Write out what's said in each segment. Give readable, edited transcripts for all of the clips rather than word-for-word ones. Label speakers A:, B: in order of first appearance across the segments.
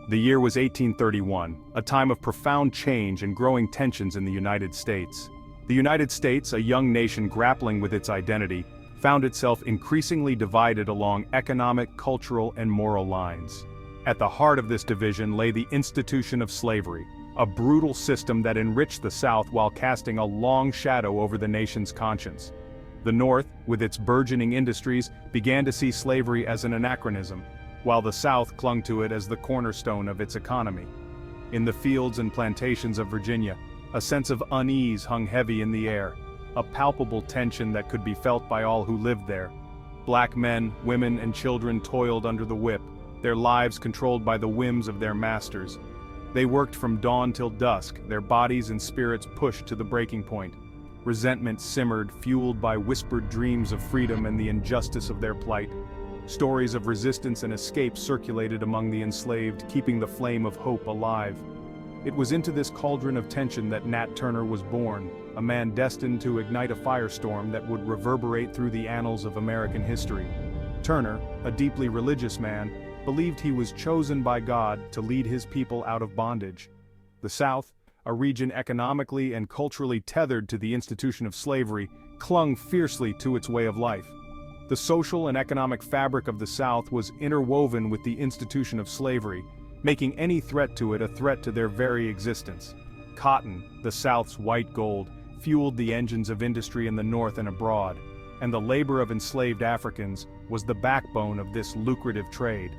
A: The year was 1831, a time of profound change and growing tensions in the United States. The United States, a young nation grappling with its identity, found itself increasingly divided along economic, cultural, and moral lines. At the heart of this division lay the institution of slavery, a brutal system that enriched the South while casting a long shadow over the nation's conscience. The North, with its burgeoning industries, began to see slavery as an anachronism, while the South clung to it as the cornerstone of its economy. In the fields and plantations of Virginia, a sense of unease hung heavy in the air, a palpable tension that could be felt by all who lived there. Black men, women, and children toiled under the whip, their lives controlled by the whims of their masters. They worked from dawn till dusk, their bodies and spirits pushed to the breaking point. Resentment simmered, fueled by whispered dreams of freedom and the injustice of their plight. Stories of resistance and escape circulated among the enslaved, keeping the flame of hope alive. It was into this cauldron of tension that Nat Turner was born, a man destined to ignite a firestorm that would reverberate through the annals of American history. Turner, a deeply religious man, believed he was chosen by God to lead his people out of bondage. The South, a region economically and culturally tethered to the institution of slavery, clung fiercely to its way of life. The social and economic fabric of the South was interwoven with the institution of slavery, making any threat to it a threat to their very existence. Cotton, the South's white gold, fueled the engines of industry in the North and abroad, and the labor of enslaved Africans was the backbone of this lucrative trade.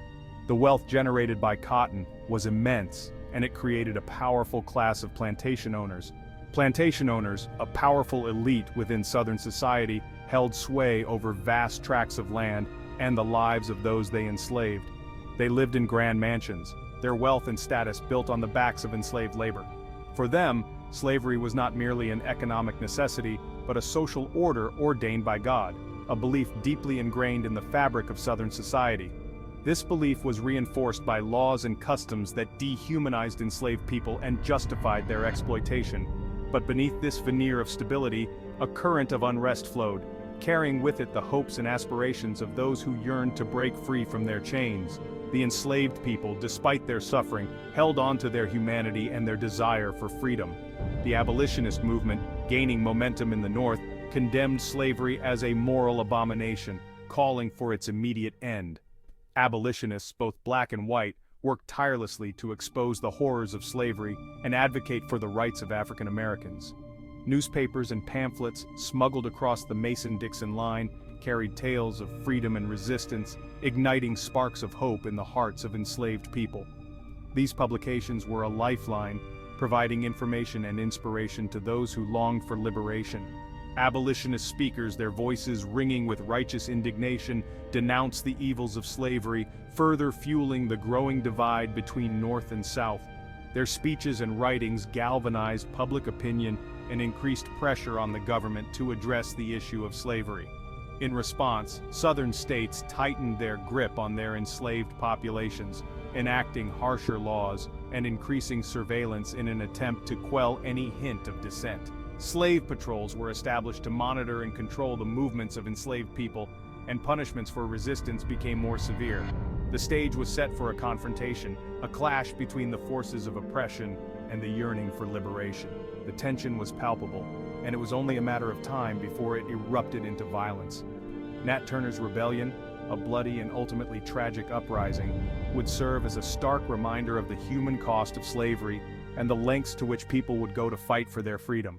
A: The wealth generated by cotton was immense, and it created a powerful class of plantation owners. Plantation owners, a powerful elite within Southern society, held sway over vast tracts of land and the lives of those they enslaved. They lived in grand mansions, their wealth and status built on the backs of enslaved labor. For them, slavery was not merely an economic necessity, but a social order ordained by God, a belief deeply ingrained in the fabric of Southern society. This belief was reinforced by laws and customs that dehumanized enslaved people and justified their exploitation. But beneath this veneer of stability, a current of unrest flowed, carrying with it the hopes and aspirations of those who yearned to break free from their chains. The enslaved people, despite their suffering, held on to their humanity and their desire for freedom. The abolitionist movement, gaining momentum in the North, condemned slavery as a moral abomination, calling for its immediate end. Abolitionists, both black and white, worked tirelessly to expose the horrors of slavery and advocate for the rights of African Americans. Newspapers and pamphlets, smuggled across the Mason-Dixon line, carried tales of freedom and resistance, igniting sparks of hope in the hearts of enslaved people. These publications were a lifeline, providing information and inspiration to those who longed for liberation. Abolitionist speakers, their voices ringing with righteous indignation, denounced the evils of slavery, further fueling the growing divide between North and South. Their speeches and writings galvanized public opinion and increased pressure on the government to address the issue of slavery. In response, Southern states tightened their grip on their enslaved populations, enacting harsher laws and increasing surveillance in an attempt to quell any hint of dissent. Slave patrols were established to monitor and control the movements of enslaved people, and punishments for resistance became more severe. The stage was set for a confrontation, a clash between the forces of oppression and the yearning for liberation. The tension was palpable, and it was only a matter of time before it erupted into violence. Nat Turner's rebellion, a bloody and ultimately tragic uprising, would serve as a stark reminder of the human cost of slavery and the lengths to which people would go to fight for their freedom.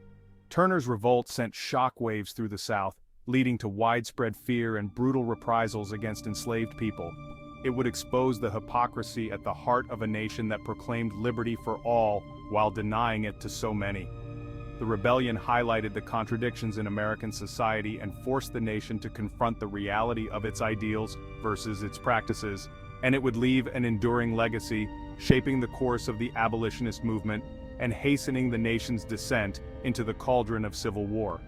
A: Turner's revolt sent shockwaves through the South, leading to widespread fear and brutal reprisals against enslaved people. It would expose the hypocrisy at the heart of a nation that proclaimed liberty for all while denying it to so many. The rebellion highlighted the contradictions in American society and forced the nation to confront the reality of its ideals versus its practices, and it would leave an enduring legacy, shaping the course of the abolitionist movement and hastening the nation's descent into the cauldron of civil war.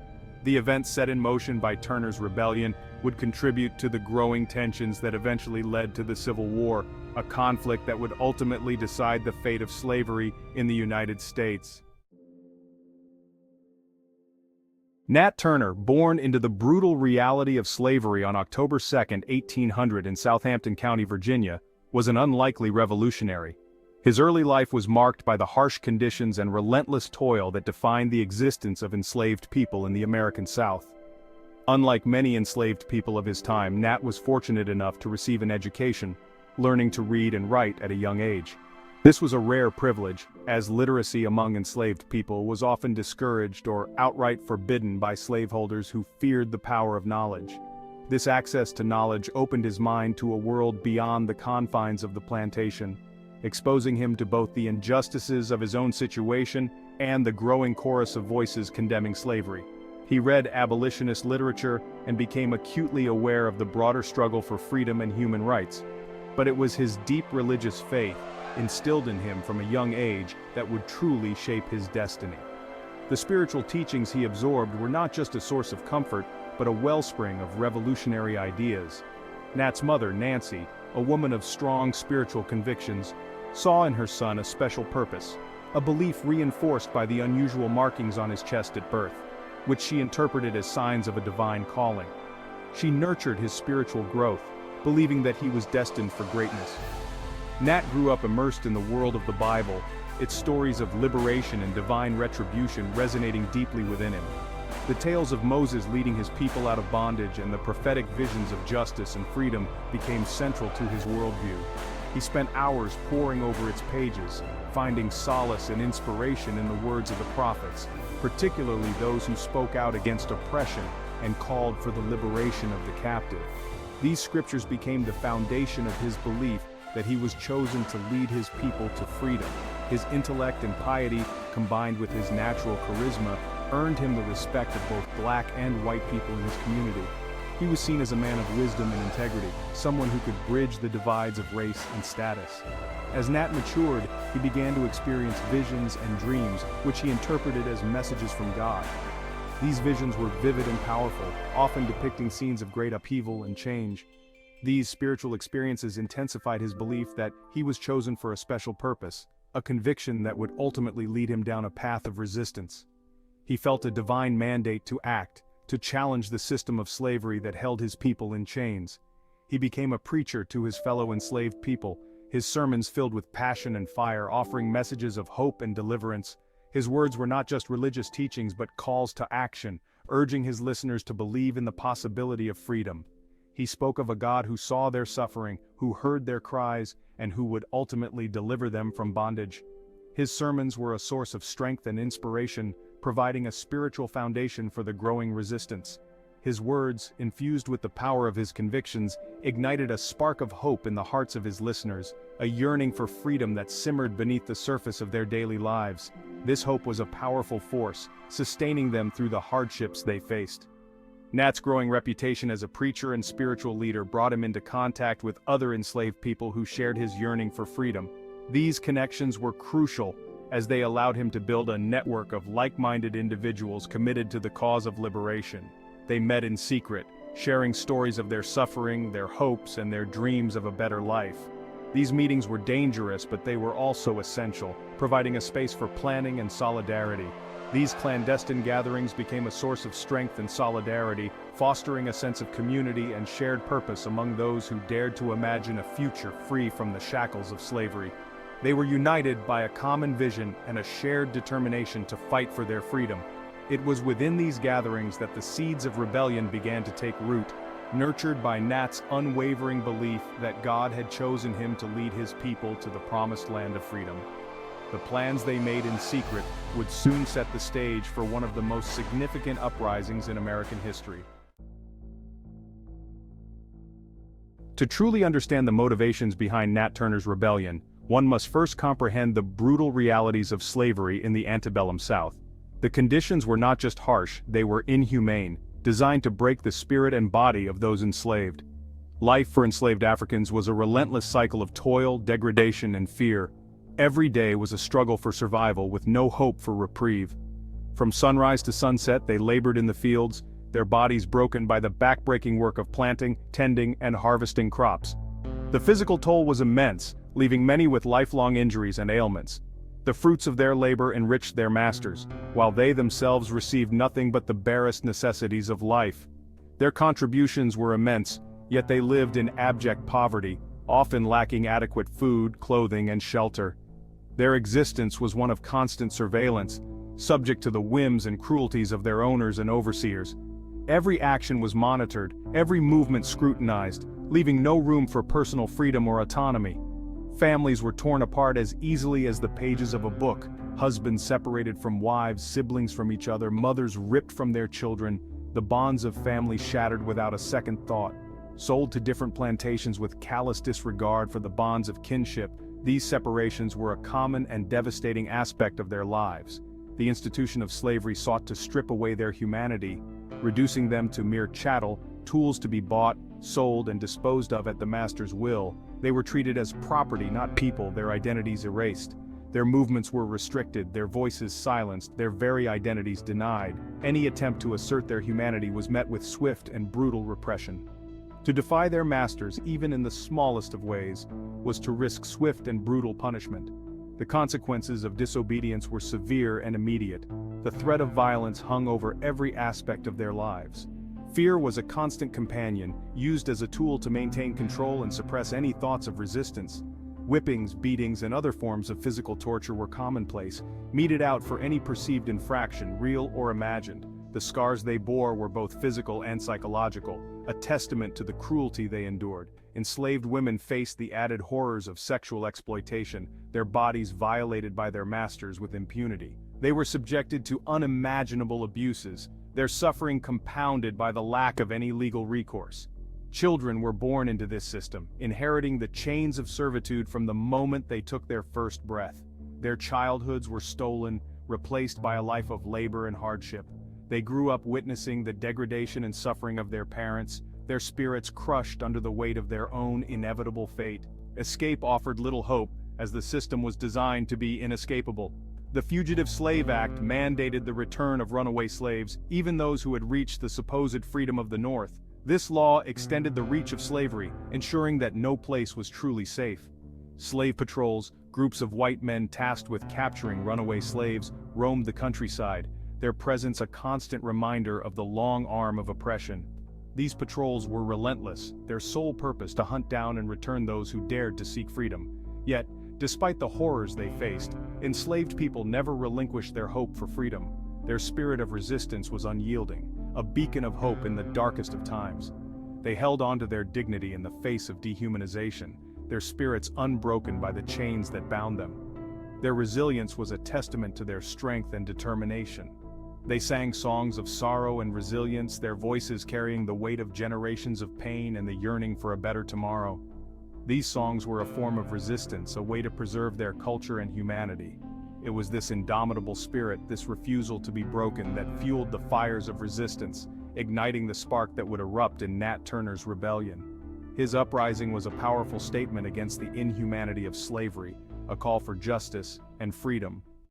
A: The events set in motion by Turner's rebellion would contribute to the growing tensions that eventually led to the Civil War, a conflict that would ultimately decide the fate of slavery in the United States. Nat Turner, born into the brutal reality of slavery on October 2, 1800 in Southampton County, Virginia, was an unlikely revolutionary. His early life was marked by the harsh conditions and relentless toil that defined the existence of enslaved people in the American South. Unlike many enslaved people of his time, Nat was fortunate enough to receive an education, learning to read and write at a young age. This was a rare privilege, as literacy among enslaved people was often discouraged or outright forbidden by slaveholders who feared the power of knowledge. This access to knowledge opened his mind to a world beyond the confines of the plantation, exposing him to both the injustices of his own situation and the growing chorus of voices condemning slavery. He read abolitionist literature and became acutely aware of the broader struggle for freedom and human rights. But it was his deep religious faith, instilled in him from a young age, that would truly shape his destiny. The spiritual teachings he absorbed were not just a source of comfort, but a wellspring of revolutionary ideas. Nat's mother, Nancy, a woman of strong spiritual convictions, saw in her son a special purpose, a belief reinforced by the unusual markings on his chest at birth, which she interpreted as signs of a divine calling. She nurtured his spiritual growth, believing that he was destined for greatness. Nat grew up immersed in the world of the Bible, its stories of liberation and divine retribution resonating deeply within him. The tales of Moses leading his people out of bondage and the prophetic visions of justice and freedom became central to his worldview. He spent hours poring over its pages, finding solace and inspiration in the words of the prophets, particularly those who spoke out against oppression and called for the liberation of the captive. These scriptures became the foundation of his belief that he was chosen to lead his people to freedom. His intellect and piety, combined with his natural charisma, earned him the respect of both black and white people in his community. He was seen as a man of wisdom and integrity, someone who could bridge the divides of race and status. As Nat matured, he began to experience visions and dreams, which he interpreted as messages from God. These visions were vivid and powerful, often depicting scenes of great upheaval and change. These spiritual experiences intensified his belief that he was chosen for a special purpose, a conviction that would ultimately lead him down a path of resistance. He felt a divine mandate to act, to challenge the system of slavery that held his people in chains. He became a preacher to his fellow enslaved people, his sermons filled with passion and fire, offering messages of hope and deliverance. His words were not just religious teachings but calls to action, urging his listeners to believe in the possibility of freedom. He spoke of a God who saw their suffering, who heard their cries, and who would ultimately deliver them from bondage. His sermons were a source of strength and inspiration, providing a spiritual foundation for the growing resistance. His words, infused with the power of his convictions, ignited a spark of hope in the hearts of his listeners, a yearning for freedom that simmered beneath the surface of their daily lives. This hope was a powerful force, sustaining them through the hardships they faced. Nat's growing reputation as a preacher and spiritual leader brought him into contact with other enslaved people who shared his yearning for freedom. These connections were crucial, as they allowed him to build a network of like-minded individuals committed to the cause of liberation. They met in secret, sharing stories of their suffering, their hopes, and their dreams of a better life. These meetings were dangerous, but they were also essential, providing a space for planning and solidarity. These clandestine gatherings became a source of strength and solidarity, fostering a sense of community and shared purpose among those who dared to imagine a future free from the shackles of slavery. They were united by a common vision and a shared determination to fight for their freedom. It was within these gatherings that the seeds of rebellion began to take root, nurtured by Nat's unwavering belief that God had chosen him to lead his people to the promised land of freedom. The plans they made in secret would soon set the stage for one of the most significant uprisings in American history. To truly understand the motivations behind Nat Turner's rebellion, one must first comprehend the brutal realities of slavery in the antebellum South. The conditions were not just harsh, they were inhumane, designed to break the spirit and body of those enslaved. Life for enslaved Africans was a relentless cycle of toil, degradation, and fear. Every day was a struggle for survival with no hope for reprieve. From sunrise to sunset, they labored in the fields, their bodies broken by the back-breaking work of planting, tending, and harvesting crops. The physical toll was immense, leaving many with lifelong injuries and ailments. The fruits of their labor enriched their masters, while they themselves received nothing but the barest necessities of life. Their contributions were immense, yet they lived in abject poverty, often lacking adequate food, clothing, and shelter. Their existence was one of constant surveillance, subject to the whims and cruelties of their owners and overseers. Every action was monitored, every movement scrutinized, leaving no room for personal freedom or autonomy. Families were torn apart as easily as the pages of a book, husbands separated from wives, siblings from each other, mothers ripped from their children, the bonds of family shattered without a second thought. Sold to different plantations with callous disregard for the bonds of kinship, these separations were a common and devastating aspect of their lives. The institution of slavery sought to strip away their humanity, reducing them to mere chattel, tools to be bought, sold, and disposed of at the master's will. They were treated as property, not people, their identities erased. Their movements were restricted, their voices silenced, their very identities denied. Any attempt to assert their humanity was met with swift and brutal repression. To defy their masters, even in the smallest of ways, was to risk swift and brutal punishment. The consequences of disobedience were severe and immediate. The threat of violence hung over every aspect of their lives. Fear was a constant companion, used as a tool to maintain control and suppress any thoughts of resistance. Whippings, beatings, and other forms of physical torture were commonplace, meted out for any perceived infraction, real or imagined. The scars they bore were both physical and psychological, a testament to the cruelty they endured. Enslaved women faced the added horrors of sexual exploitation, their bodies violated by their masters with impunity. They were subjected to unimaginable abuses, their suffering compounded by the lack of any legal recourse. Children were born into this system, inheriting the chains of servitude from the moment they took their first breath. Their childhoods were stolen, replaced by a life of labor and hardship. They grew up witnessing the degradation and suffering of their parents, their spirits crushed under the weight of their own inevitable fate. Escape offered little hope, as the system was designed to be inescapable. The Fugitive Slave Act mandated the return of runaway slaves, even those who had reached the supposed freedom of the North. This law extended the reach of slavery, ensuring that no place was truly safe. Slave patrols, groups of white men tasked with capturing runaway slaves, roamed the countryside, their presence a constant reminder of the long arm of oppression. These patrols were relentless, their sole purpose to hunt down and return those who dared to seek freedom. Yet, despite the horrors they faced, enslaved people never relinquished their hope for freedom. Their spirit of resistance was unyielding, a beacon of hope in the darkest of times. They held on to their dignity in the face of dehumanization, their spirits unbroken by the chains that bound them. Their resilience was a testament to their strength and determination. They sang songs of sorrow and resilience, their voices carrying the weight of generations of pain and the yearning for a better tomorrow. These songs were a form of resistance, a way to preserve their culture and humanity. It was this indomitable spirit, this refusal to be broken, that fueled the fires of resistance, igniting the spark that would erupt in Nat Turner's rebellion. His uprising was a powerful statement against the inhumanity of slavery, a call for justice and freedom.